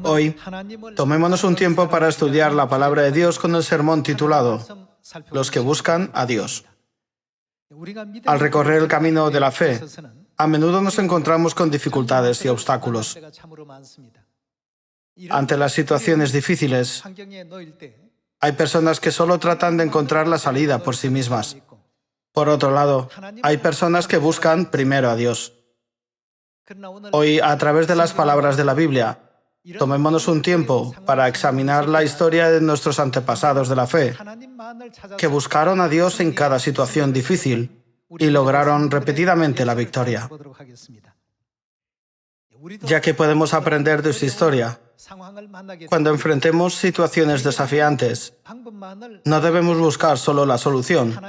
Hoy, tomémonos un tiempo para estudiar la palabra de Dios con el sermón titulado Los que buscan a Dios. Al recorrer el camino de la fe, a menudo nos encontramos con dificultades y obstáculos. Ante las situaciones difíciles, hay personas que solo tratan de encontrar la salida por sí mismas. Por otro lado, hay personas que buscan primero a Dios. Hoy, a través de las palabras de la Biblia, tomémonos un tiempo para examinar la historia de nuestros antepasados de la fe, que buscaron a Dios en cada situación difícil y lograron repetidamente la victoria. Ya que podemos aprender de su historia, cuando enfrentemos situaciones desafiantes, no debemos buscar solo la solución,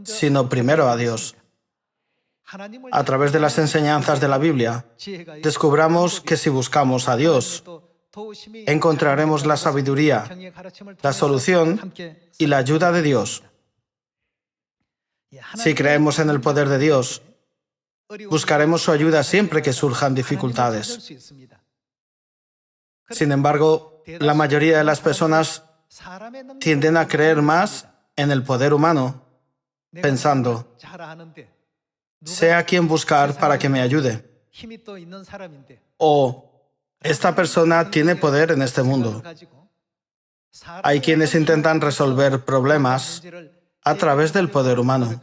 sino primero a Dios. A través de las enseñanzas de la Biblia, descubramos que si buscamos a Dios, encontraremos la sabiduría, la solución y la ayuda de Dios. Si creemos en el poder de Dios, buscaremos su ayuda siempre que surjan dificultades. Sin embargo, la mayoría de las personas tienden a creer más en el poder humano, pensando, sé a quién buscar para que me ayude. O, esta persona tiene poder en este mundo. Hay quienes intentan resolver problemas a través del poder humano.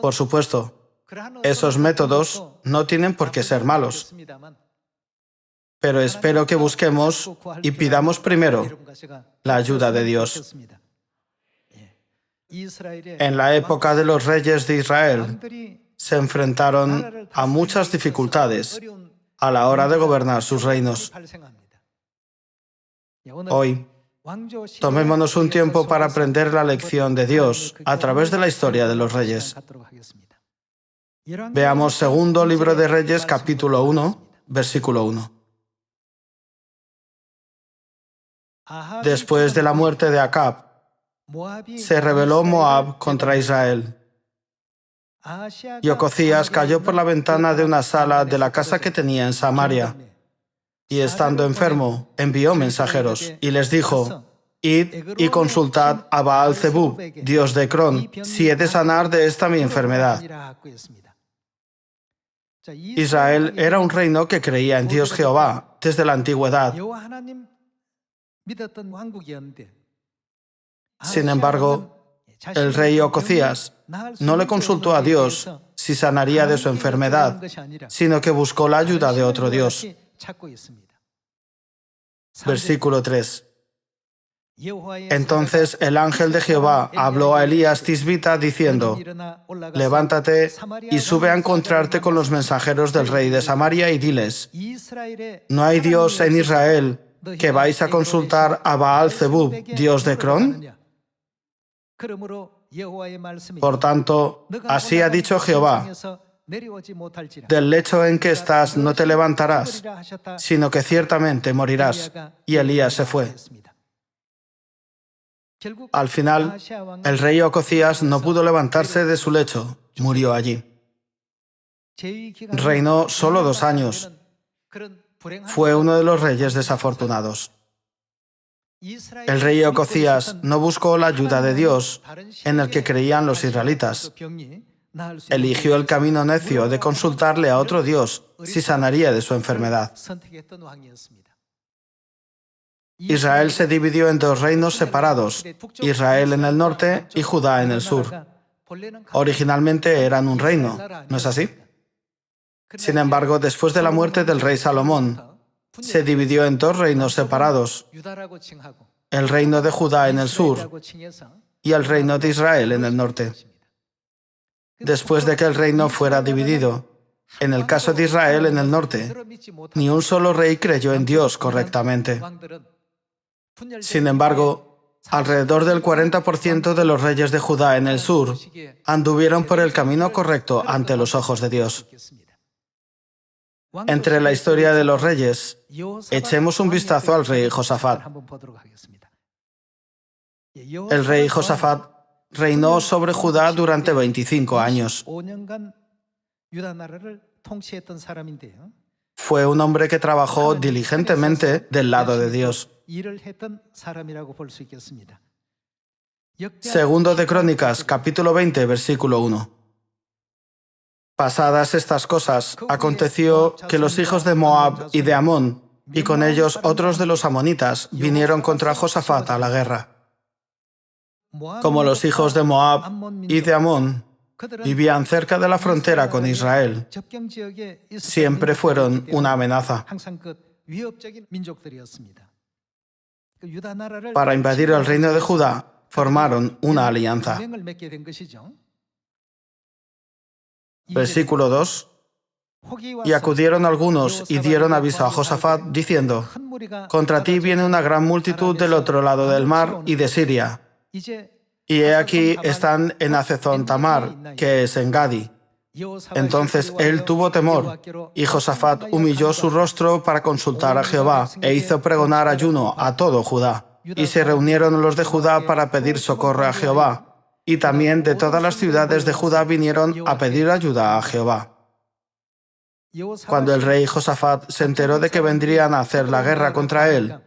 Por supuesto, esos métodos no tienen por qué ser malos. Pero espero que busquemos y pidamos primero la ayuda de Dios. En la época de los reyes de Israel, se enfrentaron a muchas dificultades a la hora de gobernar sus reinos. Hoy, tomémonos un tiempo para aprender la lección de Dios a través de la historia de los reyes. Veamos segundo libro de Reyes, capítulo 1, versículo 1. Después de la muerte de Acab, se rebeló Moab contra Israel. Y Ocozías cayó por la ventana de una sala de la casa que tenía en Samaria. Y estando enfermo, envió mensajeros y les dijo, id y consultad a Baal-Zebub, dios de Ecrón, si he de sanar de esta mi enfermedad. Israel era un reino que creía en Dios Jehová desde la antigüedad. Sin embargo, el rey Ocozías no le consultó a Dios si sanaría de su enfermedad, sino que buscó la ayuda de otro Dios. Versículo 3. Entonces el ángel de Jehová habló a Elías Tisbita diciendo, levántate y sube a encontrarte con los mensajeros del rey de Samaria y diles, ¿no hay Dios en Israel que vais a consultar a Baal-Zebub, dios de Ecrón? Por tanto, así ha dicho Jehová, del lecho en que estás no te levantarás, sino que ciertamente morirás. Y Elías se fue. Al final, el rey Ocozías no pudo levantarse de su lecho, murió allí. Reinó solo 2 años. Fue uno de los reyes desafortunados. El rey Ocozías no buscó la ayuda de Dios en el que creían los israelitas. Eligió el camino necio de consultarle a otro Dios si sanaría de su enfermedad. Israel se dividió en 2 reinos separados, Israel en el norte y Judá en el sur. Originalmente eran un reino, ¿no es así? Sin embargo, después de la muerte del rey Salomón, se dividió en 2 reinos separados, el reino de Judá en el sur y el reino de Israel en el norte. Después de que el reino fuera dividido, en el caso de Israel en el norte, ni un solo rey creyó en Dios correctamente. Sin embargo, alrededor del 40% de los reyes de Judá en el sur anduvieron por el camino correcto ante los ojos de Dios. Entre la historia de los reyes, echemos un vistazo al rey Josafat. El rey Josafat reinó sobre Judá durante 25 años. Fue un hombre que trabajó diligentemente del lado de Dios. Segundo de Crónicas, capítulo 20, versículo 1. Pasadas estas cosas, aconteció que los hijos de Moab y de Amón, y con ellos otros de los amonitas, vinieron contra Josafat a la guerra. Como los hijos de Moab y de Amón vivían cerca de la frontera con Israel, siempre fueron una amenaza. Para invadir el reino de Judá, formaron una alianza. Versículo 2. Y acudieron algunos y dieron aviso a Josafat, diciendo: contra ti viene una gran multitud del otro lado del mar y de Siria. Y he aquí están en Hazezón Tamar, que es en Gadi. Entonces él tuvo temor, y Josafat humilló su rostro para consultar a Jehová, e hizo pregonar ayuno a todo Judá. Y se reunieron los de Judá para pedir socorro a Jehová, y también de todas las ciudades de Judá vinieron a pedir ayuda a Jehová. Cuando el rey Josafat se enteró de que vendrían a hacer la guerra contra él,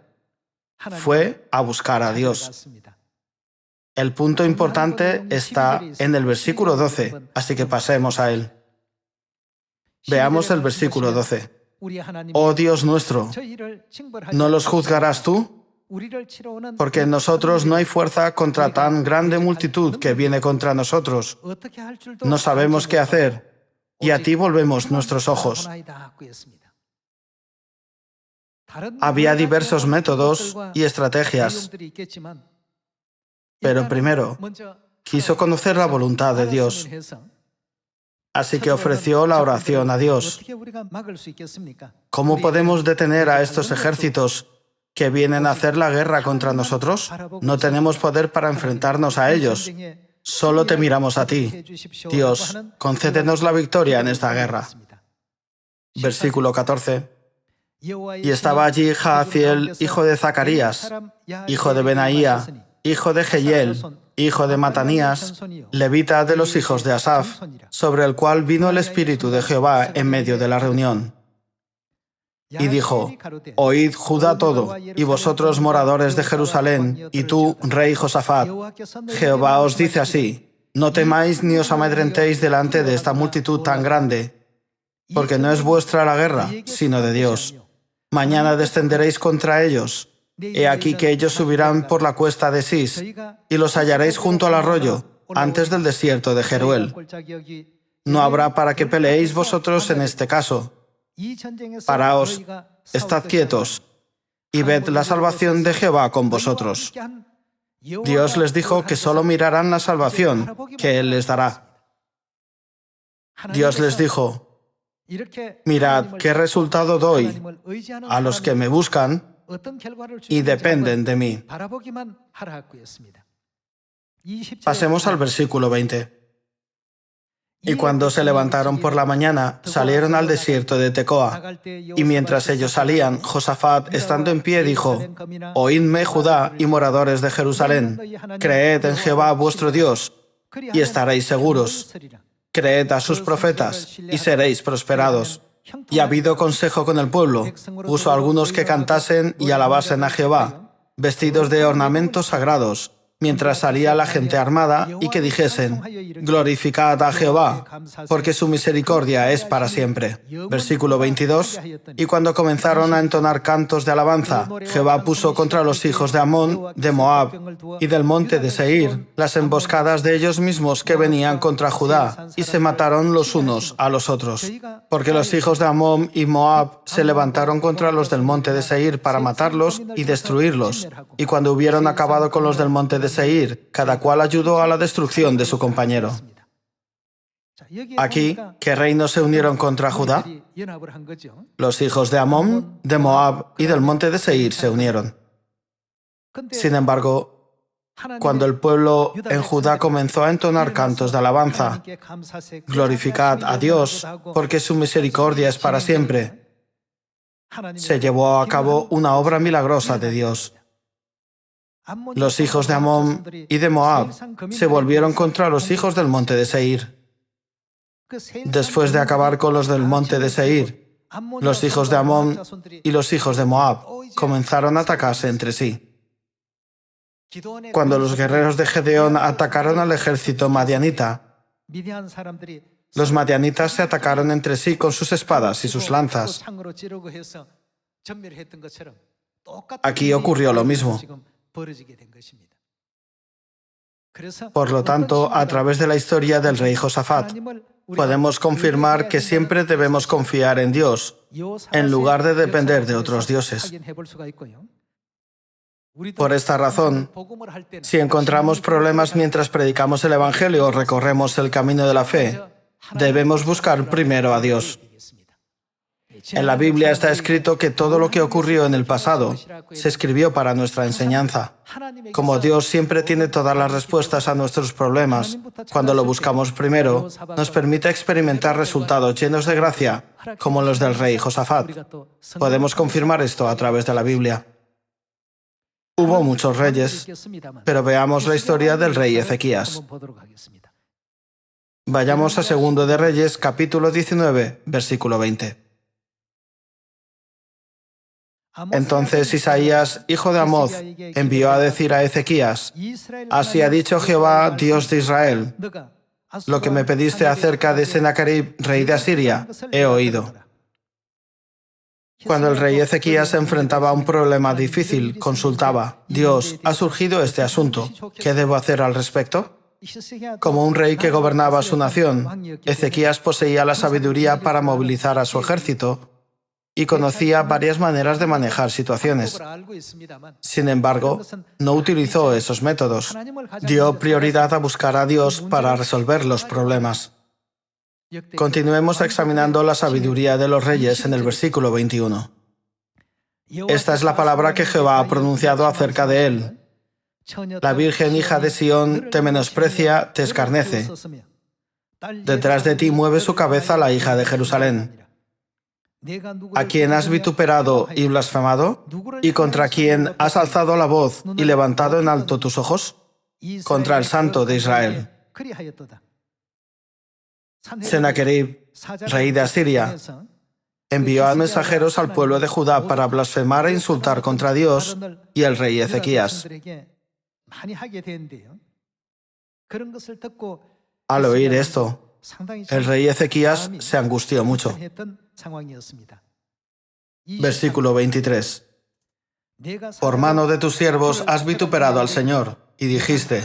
fue a buscar a Dios. El punto importante está en el versículo 12, así que pasemos a él. Veamos el versículo 12. Oh Dios nuestro, ¿no los juzgarás tú? Porque en nosotros no hay fuerza contra tan grande multitud que viene contra nosotros. No sabemos qué hacer, y a ti volvemos nuestros ojos. Había diversos métodos y estrategias, pero primero quiso conocer la voluntad de Dios. Así que ofreció la oración a Dios. ¿Cómo podemos detener a estos ejércitos que vienen a hacer la guerra contra nosotros? No tenemos poder para enfrentarnos a ellos. Solo te miramos a ti. Dios, concédenos la victoria en esta guerra. Versículo 14. Y estaba allí Jaaziel, hijo de Zacarías, hijo de Benaía, hijo de Jehiel, hijo de Matanías, levita de los hijos de Asaf, sobre el cual vino el Espíritu de Jehová en medio de la reunión. Y dijo: oíd Judá todo, y vosotros moradores de Jerusalén, y tú, rey Josafat, Jehová os dice así: no temáis ni os amedrentéis delante de esta multitud tan grande, porque no es vuestra la guerra, sino de Dios. Mañana descenderéis contra ellos. He aquí que ellos subirán por la cuesta de Sis, y los hallaréis junto al arroyo, antes del desierto de Jeruel. No habrá para que peleéis vosotros en este caso. Paraos, estad quietos, y ved la salvación de Jehová con vosotros. Dios les dijo que solo mirarán la salvación que Él les dará. Dios les dijo: mirad qué resultado doy a los que me buscan y dependen de mí. Pasemos al versículo 20. Y cuando se levantaron por la mañana, salieron al desierto de Tecoa. Y mientras ellos salían, Josafat, estando en pie, dijo: oídme, Judá y moradores de Jerusalén, creed en Jehová vuestro Dios, y estaréis seguros. Creed a sus profetas, y seréis prosperados. Y ha habido consejo con el pueblo. Puso a algunos que cantasen y alabasen a Jehová, vestidos de ornamentos sagrados, mientras salía la gente armada, y que dijesen: glorificad a Jehová, porque su misericordia es para siempre. Versículo 22. Y cuando comenzaron a entonar cantos de alabanza, Jehová puso contra los hijos de Amón, de Moab y del monte de Seir las emboscadas de ellos mismos que venían contra Judá, y se mataron los unos a los otros. Porque los hijos de Amón y Moab se levantaron contra los del monte de Seir para matarlos y destruirlos. Y cuando hubieron acabado con los del monte de Seir, cada cual ayudó a la destrucción de su compañero. Aquí, ¿qué reinos se unieron contra Judá? Los hijos de Amón, de Moab y del monte de Seir se unieron. Sin embargo, Cuando el pueblo en Judá comenzó a entonar cantos de alabanza, glorificad a Dios, porque su misericordia es para siempre, se llevó a cabo una obra milagrosa de Dios. Los hijos de Amón y de Moab se volvieron contra los hijos del monte de Seir. Después de acabar con los del monte de Seir, los hijos de Amón y los hijos de Moab comenzaron a atacarse entre sí. Cuando los guerreros de Gedeón atacaron al ejército madianita, los madianitas se atacaron entre sí con sus espadas y sus lanzas. Aquí ocurrió lo mismo. Por lo tanto, a través de la historia del rey Josafat, podemos confirmar que siempre debemos confiar en Dios, en lugar de depender de otros dioses. Por esta razón, si encontramos problemas mientras predicamos el Evangelio o recorremos el camino de la fe, debemos buscar primero a Dios. En la Biblia está escrito que todo lo que ocurrió en el pasado se escribió para nuestra enseñanza. Como Dios siempre tiene todas las respuestas a nuestros problemas, cuando lo buscamos primero, nos permite experimentar resultados llenos de gracia, como los del rey Josafat. Podemos confirmar esto a través de la Biblia. Hubo muchos reyes, pero veamos la historia del rey Ezequías. Vayamos a 2 de Reyes, capítulo 19, versículo 20. Entonces Isaías, hijo de Amoz, envió a decir a Ezequías: así ha dicho Jehová, Dios de Israel, lo que me pediste acerca de Sennacherib, rey de Asiria, he oído. Cuando el rey Ezequías se enfrentaba a un problema difícil, consultaba: Dios, ha surgido este asunto, ¿qué debo hacer al respecto? Como un rey que gobernaba su nación, Ezequías poseía la sabiduría para movilizar a su ejército y conocía varias maneras de manejar situaciones. Sin embargo, no utilizó esos métodos. Dio prioridad a buscar a Dios para resolver los problemas. Continuemos examinando la sabiduría de los reyes en el versículo 21. Esta es la palabra que Jehová ha pronunciado acerca de él. La Virgen hija de Sión te menosprecia, te escarnece. Detrás de ti mueve su cabeza la hija de Jerusalén. ¿A quién has vituperado y blasfemado? ¿Y contra quién has alzado la voz y levantado en alto tus ojos? Contra el Santo de Israel. Sennacherib, rey de Asiria, envió a mensajeros al pueblo de Judá para blasfemar e insultar contra Dios y el rey Ezequías. Al oír esto, el rey Ezequías se angustió mucho. Versículo 23. Por mano de tus siervos has vituperado al Señor, y dijiste: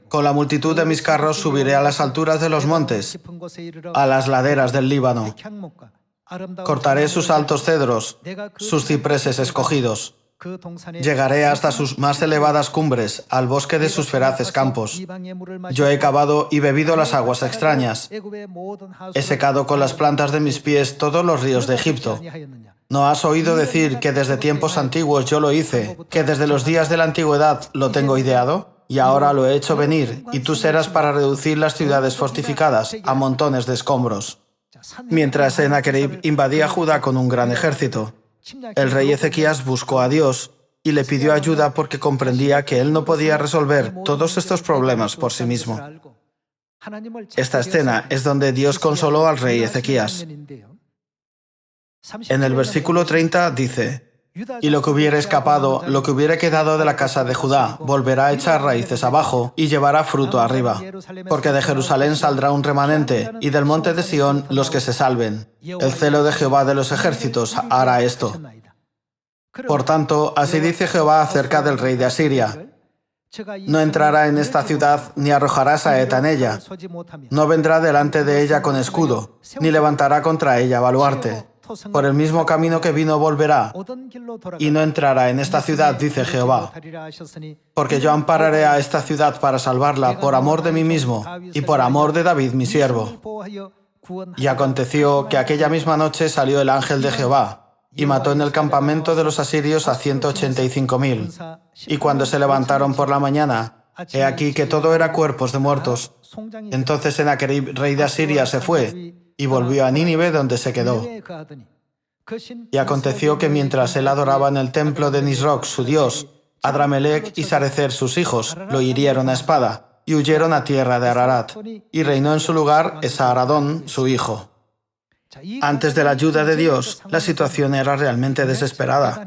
con la multitud de mis carros subiré a las alturas de los montes, a las laderas del Líbano. Cortaré sus altos cedros, sus cipreses escogidos. Llegaré hasta sus más elevadas cumbres, al bosque de sus feraces campos. Yo he cavado y bebido las aguas extrañas. He secado con las plantas de mis pies todos los ríos de Egipto. ¿No has oído decir que desde tiempos antiguos yo lo hice, que desde los días de la antigüedad lo tengo ideado? Y ahora lo he hecho venir, y tú serás para reducir las ciudades fortificadas a montones de escombros. Mientras Sennacherib invadía Judá con un gran ejército, el rey Ezequías buscó a Dios y le pidió ayuda porque comprendía que él no podía resolver todos estos problemas por sí mismo. Esta escena es donde Dios consoló al rey Ezequías. En el versículo 30 dice: y lo que hubiera escapado, lo que hubiera quedado de la casa de Judá, volverá a echar raíces abajo y llevará fruto arriba. Porque de Jerusalén saldrá un remanente, y del monte de Sión los que se salven. El celo de Jehová de los ejércitos hará esto. Por tanto, así dice Jehová acerca del rey de Asiria: no entrará en esta ciudad, ni arrojará saeta en ella. No vendrá delante de ella con escudo, ni levantará contra ella baluarte. Por el mismo camino que vino volverá, y no entrará en esta ciudad, dice Jehová. Porque yo ampararé a esta ciudad para salvarla por amor de mí mismo y por amor de David mi siervo. Y aconteció que aquella misma noche salió el ángel de Jehová y mató en el campamento de los asirios a 185.000. Y cuando se levantaron por la mañana, he aquí que todo era cuerpos de muertos. Entonces Sennacherib, rey de Asiria, se fue y volvió a Nínive, donde se quedó. Y aconteció que mientras él adoraba en el templo de Nisroch, su dios, Adramelech y Sarecer, sus hijos, lo hirieron a espada y huyeron a tierra de Ararat, y reinó en su lugar Esarhadón, su hijo. Antes de la ayuda de Dios, la situación era realmente desesperada.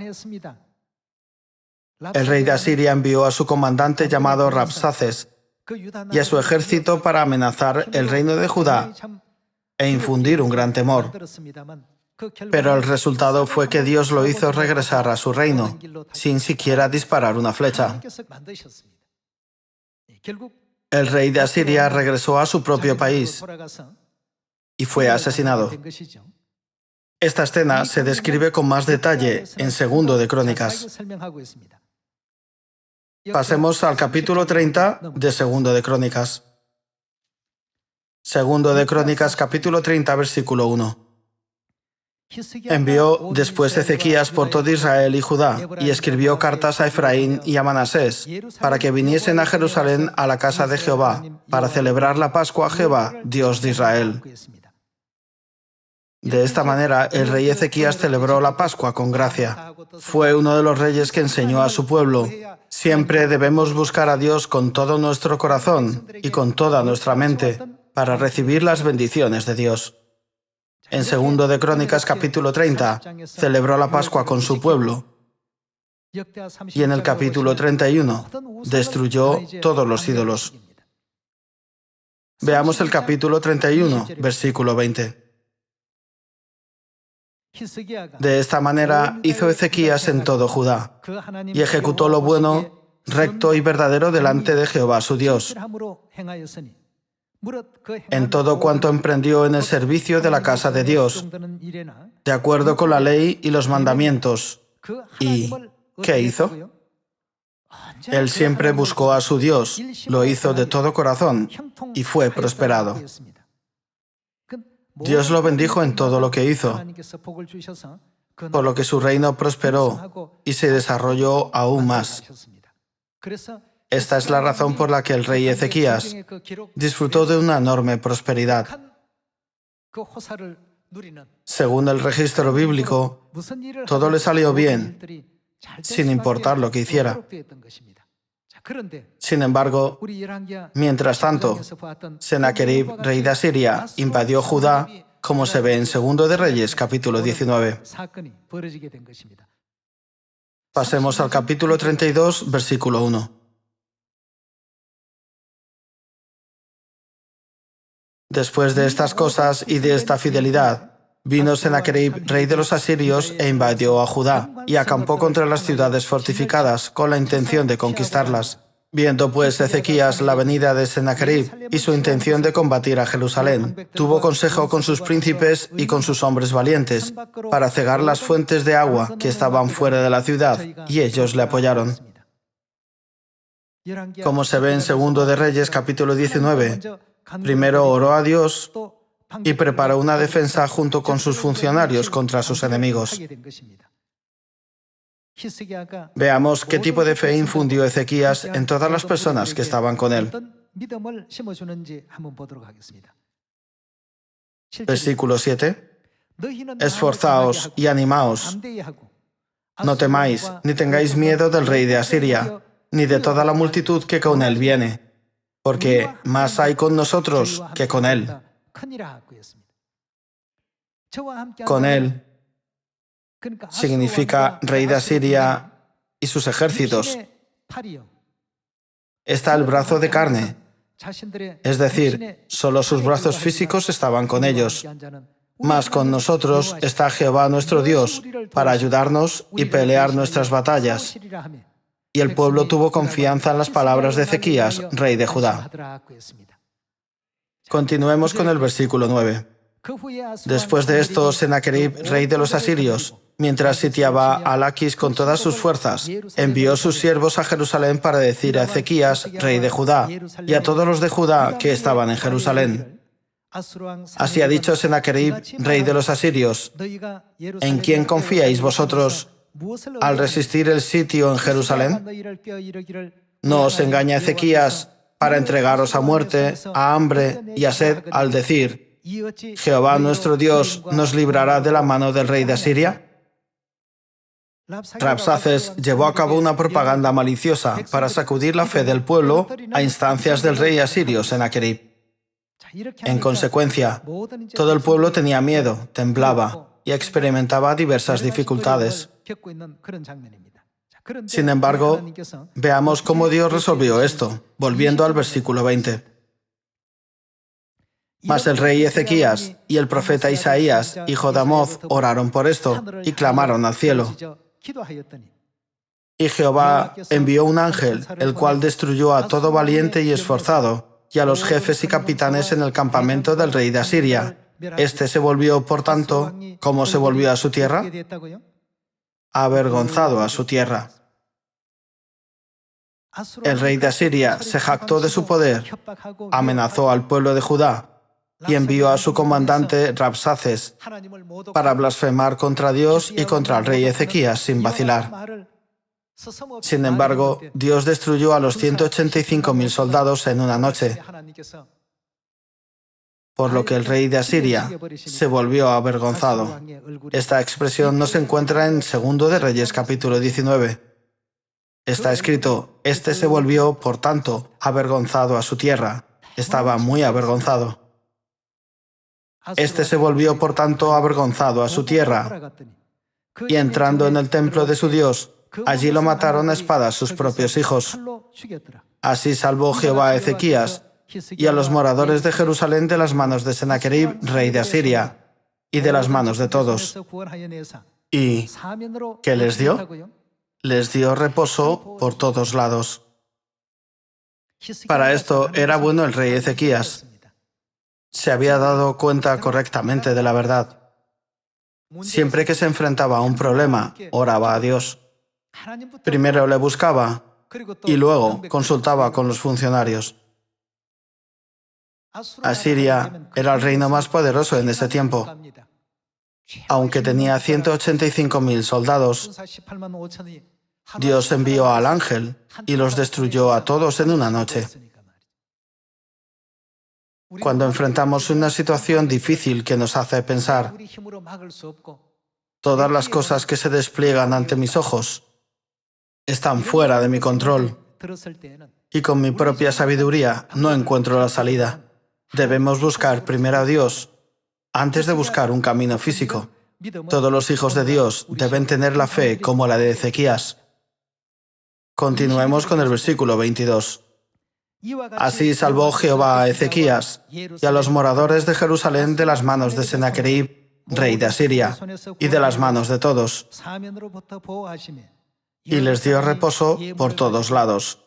El rey de Asiria envió a su comandante llamado Rabsaces y a su ejército para amenazar el reino de Judá e infundir un gran temor. Pero el resultado fue que Dios lo hizo regresar a su reino, sin siquiera disparar una flecha. El rey de Asiria regresó a su propio país y fue asesinado. Esta escena se describe con más detalle en Segundo de Crónicas. Pasemos al capítulo 30 de Segundo de Crónicas. Segundo de Crónicas, capítulo 30, versículo 1. Envió después Ezequías por todo Israel y Judá, y escribió cartas a Efraín y a Manasés, para que viniesen a Jerusalén a la casa de Jehová, para celebrar la Pascua a Jehová, Dios de Israel. De esta manera, el rey Ezequías celebró la Pascua con gracia. Fue uno de los reyes que enseñó a su pueblo: siempre debemos buscar a Dios con todo nuestro corazón y con toda nuestra mente para recibir las bendiciones de Dios. En Segundo de Crónicas, capítulo 30, celebró la Pascua con su pueblo. Y en el capítulo 31, destruyó todos los ídolos. Veamos el capítulo 31, versículo 20. De esta manera hizo Ezequías en todo Judá, y ejecutó lo bueno, recto y verdadero delante de Jehová su Dios, en todo cuanto emprendió en el servicio de la casa de Dios, de acuerdo con la ley y los mandamientos. ¿Y qué hizo? Él siempre buscó a su Dios, lo hizo de todo corazón y fue prosperado. Dios lo bendijo en todo lo que hizo, por lo que su reino prosperó y se desarrolló aún más. Esta es la razón por la que el rey Ezequías disfrutó de una enorme prosperidad. Según el registro bíblico, todo le salió bien, sin importar lo que hiciera. Sin embargo, mientras tanto, Sennacherib, rey de Asiria, invadió Judá, como se ve en Segundo de Reyes, capítulo 19. Pasemos al capítulo 32, versículo 1. Después de estas cosas y de esta fidelidad, vino Sennacherib, rey de los asirios, e invadió a Judá, y acampó contra las ciudades fortificadas, con la intención de conquistarlas. Viendo pues Ezequías la venida de Sennacherib y su intención de combatir a Jerusalén, tuvo consejo con sus príncipes y con sus hombres valientes, para cegar las fuentes de agua que estaban fuera de la ciudad, y ellos le apoyaron. Como se ve en Segundo de Reyes, capítulo 19, primero oró a Dios y preparó una defensa junto con sus funcionarios contra sus enemigos. Veamos qué tipo de fe infundió Ezequías en todas las personas que estaban con él. Versículo 7. Esforzaos y animaos. No temáis, ni tengáis miedo del rey de Asiria, ni de toda la multitud que con él viene, porque más hay con nosotros que con él. Con él significa rey de Asiria y sus ejércitos. Está el brazo de carne, es decir, solo sus brazos físicos estaban con ellos. Mas con nosotros está Jehová nuestro Dios para ayudarnos y pelear nuestras batallas. Y el pueblo tuvo confianza en las palabras de Ezequías, rey de Judá. Continuemos con el versículo 9. Después de esto, Sennacherib, rey de los asirios, mientras sitiaba a Laquis con todas sus fuerzas, envió sus siervos a Jerusalén para decir a Ezequías, rey de Judá, y a todos los de Judá que estaban en Jerusalén: Así ha dicho Sennacherib, rey de los asirios: ¿en quién confiáis vosotros al resistir el sitio en Jerusalén? No os engaña Ezequías para entregaros a muerte, a hambre y a sed, al decir: Jehová nuestro Dios nos librará de la mano del rey de Asiria. Rabsaces llevó a cabo una propaganda maliciosa para sacudir la fe del pueblo a instancias del rey asirio Sennacherib. En consecuencia, todo el pueblo tenía miedo, temblaba y experimentaba diversas dificultades. Sin embargo, veamos cómo Dios resolvió esto, volviendo al versículo 20. Mas el rey Ezequías y el profeta Isaías, hijo de Amoz, oraron por esto y clamaron al cielo. Y Jehová envió un ángel, el cual destruyó a todo valiente y esforzado, y a los jefes y capitanes en el campamento del rey de Asiria. Este se volvió, por tanto, ¿cómo se volvió a su tierra? Avergonzado a su tierra. El rey de Asiria se jactó de su poder, amenazó al pueblo de Judá y envió a su comandante Rabsaces para blasfemar contra Dios y contra el rey Ezequías sin vacilar. Sin embargo, Dios destruyó a los 185.000 soldados en una noche, por lo que el rey de Asiria se volvió avergonzado. Esta expresión no se encuentra en 2 de Reyes capítulo 19. Está escrito: este se volvió, por tanto, avergonzado a su tierra. Estaba muy avergonzado. Este se volvió, por tanto, avergonzado a su tierra. Y entrando en el templo de su Dios, allí lo mataron a espada sus propios hijos. Así salvó Jehová a Ezequías y a los moradores de Jerusalén de las manos de Sennacherib, rey de Asiria, y de las manos de todos. ¿Y qué les dio? Les dio reposo por todos lados. Para esto era bueno el rey Ezequías. Se había dado cuenta correctamente de la verdad. Siempre que se enfrentaba a un problema, oraba a Dios. Primero le buscaba y luego consultaba con los funcionarios. Asiria era el reino más poderoso en ese tiempo. Aunque tenía 185.000 soldados, Dios envió al ángel y los destruyó a todos en una noche. Cuando enfrentamos una situación difícil que nos hace pensar: todas las cosas que se despliegan ante mis ojos están fuera de mi control y con mi propia sabiduría no encuentro la salida, debemos buscar primero a Dios antes de buscar un camino físico. Todos los hijos de Dios deben tener la fe como la de Ezequías. Continuemos con el versículo 22. Así salvó Jehová a Ezequías y a los moradores de Jerusalén de las manos de Sennacherib, rey de Asiria, y de las manos de todos, y les dio reposo por todos lados.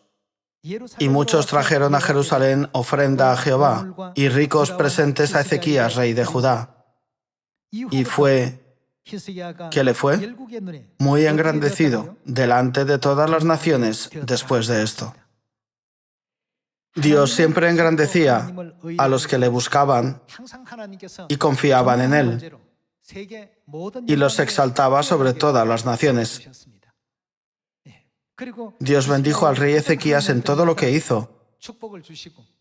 Y muchos trajeron a Jerusalén ofrenda a Jehová y ricos presentes a Ezequías, rey de Judá. Y ¿qué le fue? Muy engrandecido delante de todas las naciones después de esto. Dios siempre engrandecía a los que le buscaban y confiaban en Él, y los exaltaba sobre todas las naciones. Dios bendijo al rey Ezequías en todo lo que hizo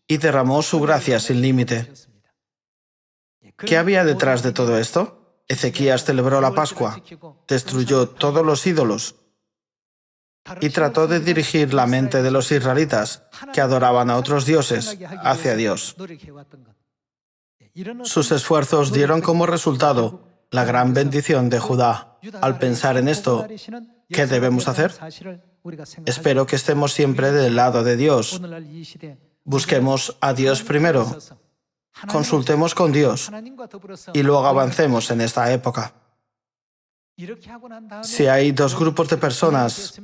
y derramó su gracia sin límite. ¿Qué había detrás de todo esto? Ezequías celebró la Pascua, destruyó todos los ídolos y trató de dirigir la mente de los israelitas que adoraban a otros dioses hacia Dios. Sus esfuerzos dieron como resultado la gran bendición de Judá. Al pensar en esto, ¿qué debemos hacer? Espero que estemos siempre del lado de Dios. Busquemos a Dios primero, consultemos con Dios y luego avancemos en esta época. Si hay dos grupos de personas,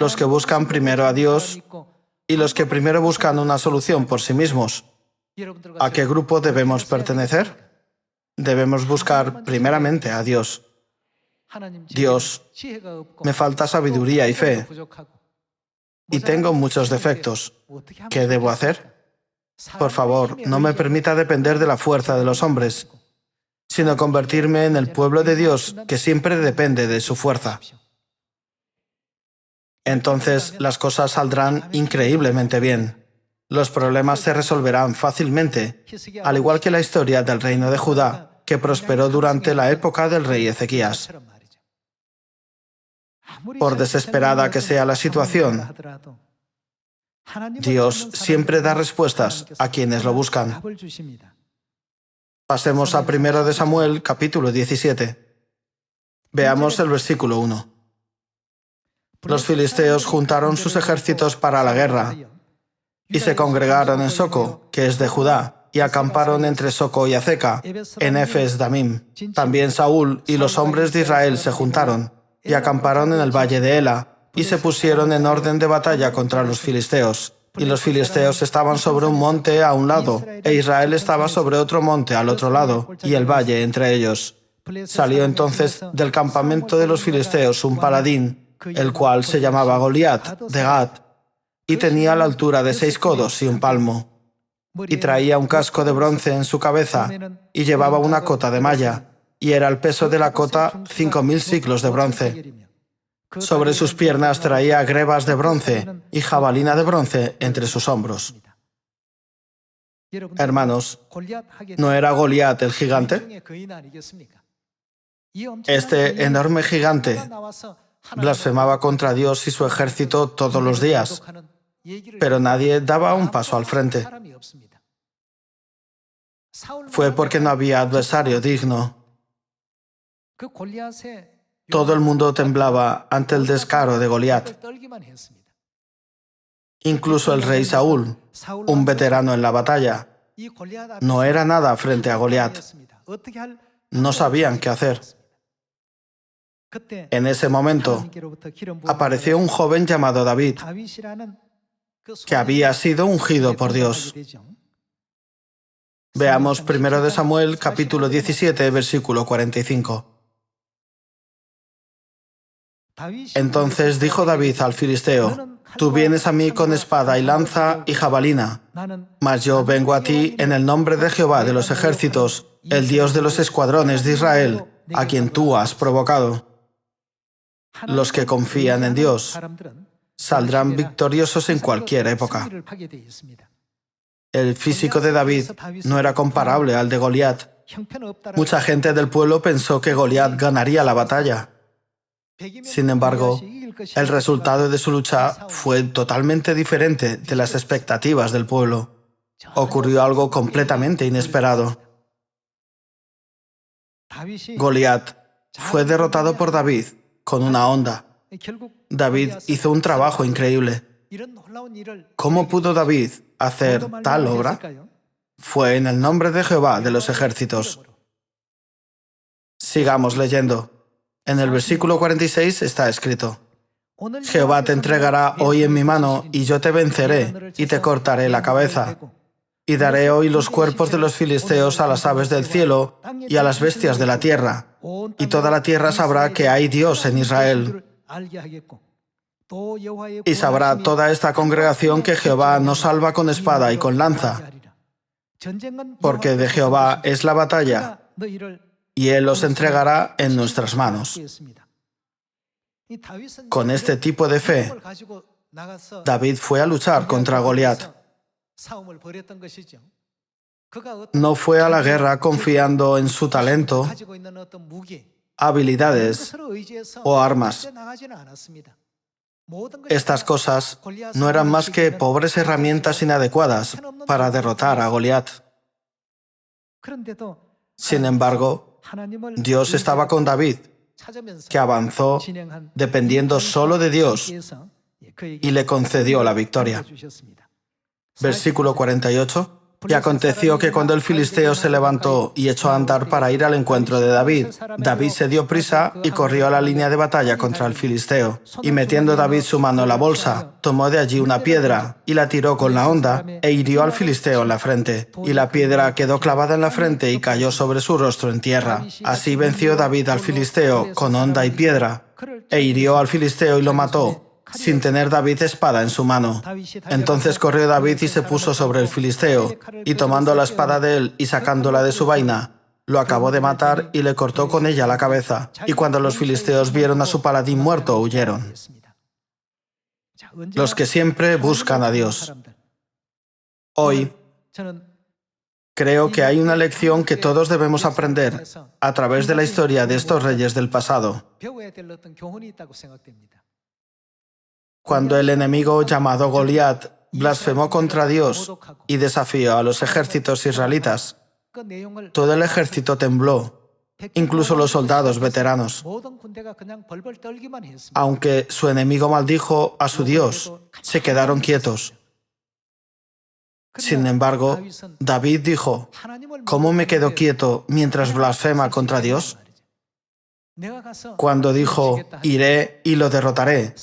los que buscan primero a Dios y los que primero buscan una solución por sí mismos, ¿a qué grupo debemos pertenecer? Debemos buscar primeramente a Dios. Dios, me falta sabiduría y fe, y tengo muchos defectos. ¿Qué debo hacer? Por favor, no me permita depender de la fuerza de los hombres, sino convertirme en el pueblo de Dios que siempre depende de su fuerza. Entonces las cosas saldrán increíblemente bien. Los problemas se resolverán fácilmente, al igual que la historia del reino de Judá, que prosperó durante la época del rey Ezequías. Por desesperada que sea la situación, Dios siempre da respuestas a quienes lo buscan. Pasemos a 1 de Samuel, capítulo 17. Veamos el versículo 1. Los filisteos juntaron sus ejércitos para la guerra y se congregaron en Soco, que es de Judá, y acamparon entre Soco y Azeca, en Efes Damim. También Saúl y los hombres de Israel se juntaron y acamparon en el valle de Ela y se pusieron en orden de batalla contra los filisteos. Y los filisteos estaban sobre un monte a un lado, e Israel estaba sobre otro monte al otro lado, y el valle entre ellos. Salió entonces del campamento de los filisteos un paladín, el cual se llamaba Goliat, de Gat, y tenía la altura de 6 codos y un palmo. Y traía un casco de bronce en su cabeza, y llevaba una cota de malla, y era el peso de la cota 5000 siclos de bronce. Sobre sus piernas traía grebas de bronce y jabalina de bronce entre sus hombros. Hermanos, ¿no era Goliat el gigante? Este enorme gigante blasfemaba contra Dios y su ejército todos los días, pero nadie daba un paso al frente. Fue porque no había adversario digno. Todo el mundo temblaba ante el descaro de Goliat. Incluso el rey Saúl, un veterano en la batalla, no era nada frente a Goliat. No sabían qué hacer. En ese momento apareció un joven llamado David, que había sido ungido por Dios. Veamos 1 de Samuel, capítulo 17, versículo 45. Entonces dijo David al filisteo: «Tú vienes a mí con espada y lanza y jabalina, mas yo vengo a ti en el nombre de Jehová de los ejércitos, el Dios de los escuadrones de Israel, a quien tú has provocado». Los que confían en Dios saldrán victoriosos en cualquier época. El físico de David no era comparable al de Goliat. Mucha gente del pueblo pensó que Goliat ganaría la batalla. Sin embargo, el resultado de su lucha fue totalmente diferente de las expectativas del pueblo. Ocurrió algo completamente inesperado. Goliat fue derrotado por David con una honda. David hizo un trabajo increíble. ¿Cómo pudo David hacer tal obra? Fue en el nombre de Jehová de los ejércitos. Sigamos leyendo. En el versículo 46 está escrito: «Jehová te entregará hoy en mi mano, y yo te venceré, y te cortaré la cabeza. Y daré hoy los cuerpos de los filisteos a las aves del cielo y a las bestias de la tierra, y toda la tierra sabrá que hay Dios en Israel. Y sabrá toda esta congregación que Jehová no salva con espada y con lanza, porque de Jehová es la batalla, y Él los entregará en nuestras manos». Con este tipo de fe, David fue a luchar contra Goliat. No fue a la guerra confiando en su talento, habilidades o armas. Estas cosas no eran más que pobres herramientas inadecuadas para derrotar a Goliat. Sin embargo, Dios estaba con David, que avanzó dependiendo solo de Dios y le concedió la victoria. Versículo 48. Y aconteció que cuando el filisteo se levantó y echó a andar para ir al encuentro de David, David se dio prisa y corrió a la línea de batalla contra el filisteo. Y metiendo David su mano en la bolsa, tomó de allí una piedra y la tiró con la honda e hirió al filisteo en la frente. Y la piedra quedó clavada en la frente y cayó sobre su rostro en tierra. Así venció David al filisteo con honda y piedra, e hirió al filisteo y lo mató, sin tener David espada en su mano. Entonces corrió David y se puso sobre el filisteo, y tomando la espada de él y sacándola de su vaina, lo acabó de matar y le cortó con ella la cabeza. Y cuando los filisteos vieron a su paladín muerto, huyeron. Los que siempre buscan a Dios. Hoy, creo que hay una lección que todos debemos aprender a través de la historia de estos reyes del pasado. Cuando el enemigo llamado Goliat blasfemó contra Dios y desafió a los ejércitos israelitas, todo el ejército tembló, incluso los soldados veteranos. Aunque su enemigo maldijo a su Dios, se quedaron quietos. Sin embargo, David dijo, ¿cómo me quedo quieto mientras blasfema contra Dios? Cuando dijo, iré y lo derrotaré,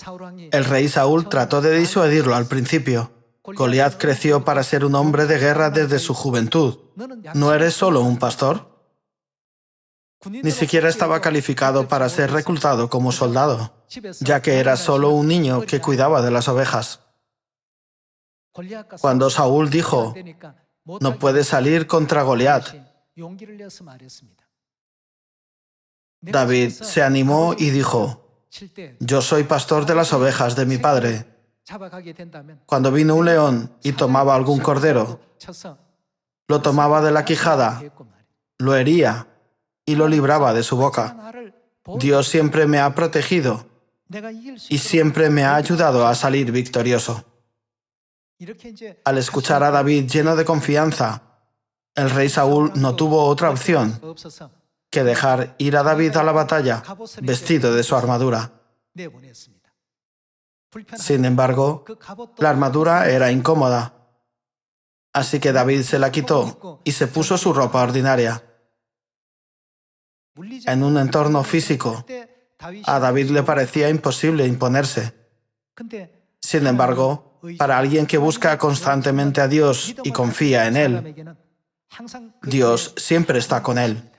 el rey Saúl trató de disuadirlo al principio. Goliat creció para ser un hombre de guerra desde su juventud. ¿No eres solo un pastor? Ni siquiera estaba calificado para ser reclutado como soldado, ya que era solo un niño que cuidaba de las ovejas. Cuando Saúl dijo, no puedes salir contra Goliat, David se animó y dijo, yo soy pastor de las ovejas de mi padre. Cuando vino un león y tomaba algún cordero, lo tomaba de la quijada, lo hería y lo libraba de su boca. Dios siempre me ha protegido y siempre me ha ayudado a salir victorioso. Al escuchar a David lleno de confianza, el rey Saúl no tuvo otra opción que dejar ir a David a la batalla vestido de su armadura. Sin embargo, la armadura era incómoda, así que David se la quitó y se puso su ropa ordinaria. En un entorno físico, a David le parecía imposible imponerse. Sin embargo, para alguien que busca constantemente a Dios y confía en Él, Dios siempre está con él.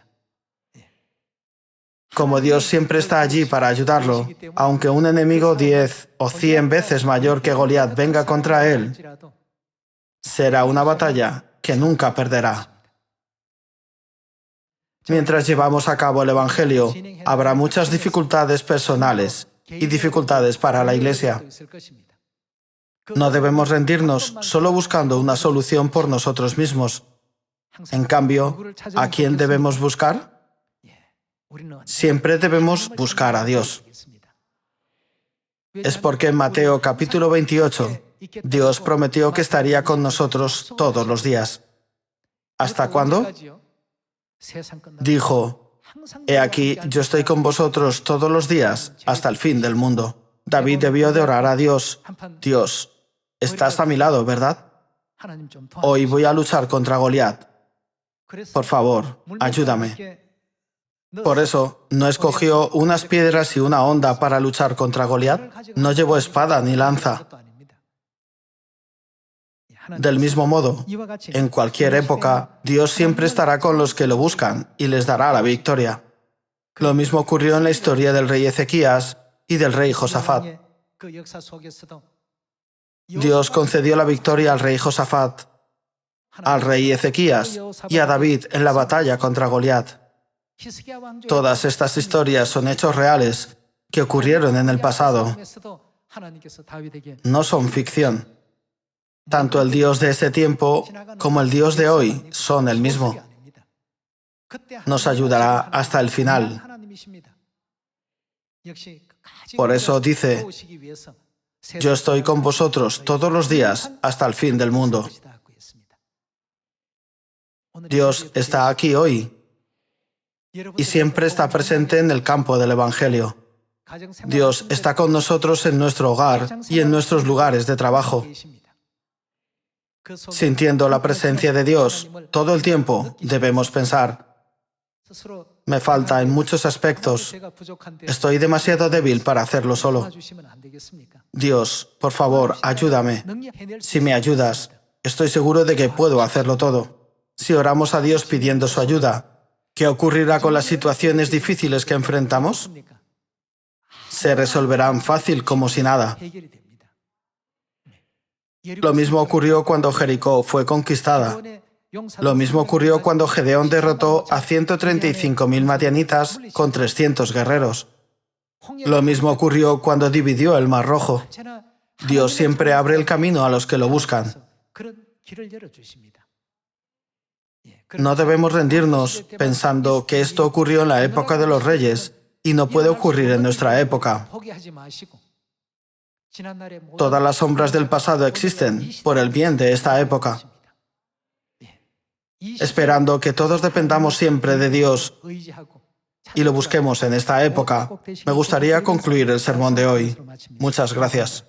Como Dios siempre está allí para ayudarlo, aunque un enemigo 10 o 100 veces mayor que Goliat venga contra él, será una batalla que nunca perderá. Mientras llevamos a cabo el Evangelio, habrá muchas dificultades personales y dificultades para la Iglesia. No debemos rendirnos solo buscando una solución por nosotros mismos. En cambio, ¿a quién debemos buscar? Siempre debemos buscar a Dios. Es porque en Mateo capítulo 28, Dios prometió que estaría con nosotros todos los días. ¿Hasta cuándo? Dijo, he aquí, yo estoy con vosotros todos los días hasta el fin del mundo. David debió de orar a Dios. Dios, estás a mi lado, ¿verdad? Hoy voy a luchar contra Goliat. Por favor, ayúdame. Por eso, no escogió unas piedras y una honda para luchar contra Goliat. No llevó espada ni lanza. Del mismo modo, en cualquier época, Dios siempre estará con los que lo buscan y les dará la victoria. Lo mismo ocurrió en la historia del rey Ezequías y del rey Josafat. Dios concedió la victoria al rey Josafat, al rey Ezequías y a David en la batalla contra Goliat. Todas estas historias son hechos reales que ocurrieron en el pasado. No son ficción. Tanto el Dios de ese tiempo como el Dios de hoy son el mismo. Nos ayudará hasta el final. Por eso dice, yo estoy con vosotros todos los días hasta el fin del mundo. Dios está aquí hoy y siempre está presente en el campo del Evangelio. Dios está con nosotros en nuestro hogar y en nuestros lugares de trabajo. Sintiendo la presencia de Dios todo el tiempo, debemos pensar, me falta en muchos aspectos, estoy demasiado débil para hacerlo solo. Dios, por favor, ayúdame. Si me ayudas, estoy seguro de que puedo hacerlo todo. Si oramos a Dios pidiendo su ayuda, ¿qué ocurrirá con las situaciones difíciles que enfrentamos? se resolverán fácil como si nada. Lo mismo ocurrió cuando Jericó fue conquistada. Lo mismo ocurrió cuando Gedeón derrotó a 135.000 madianitas con 300 guerreros. Lo mismo ocurrió cuando dividió el Mar Rojo. Dios siempre abre el camino a los que lo buscan. No debemos rendirnos pensando que esto ocurrió en la época de los reyes y no puede ocurrir en nuestra época. Todas las sombras del pasado existen por el bien de esta época. Esperando que todos dependamos siempre de Dios y lo busquemos en esta época, me gustaría concluir el sermón de hoy. Muchas gracias.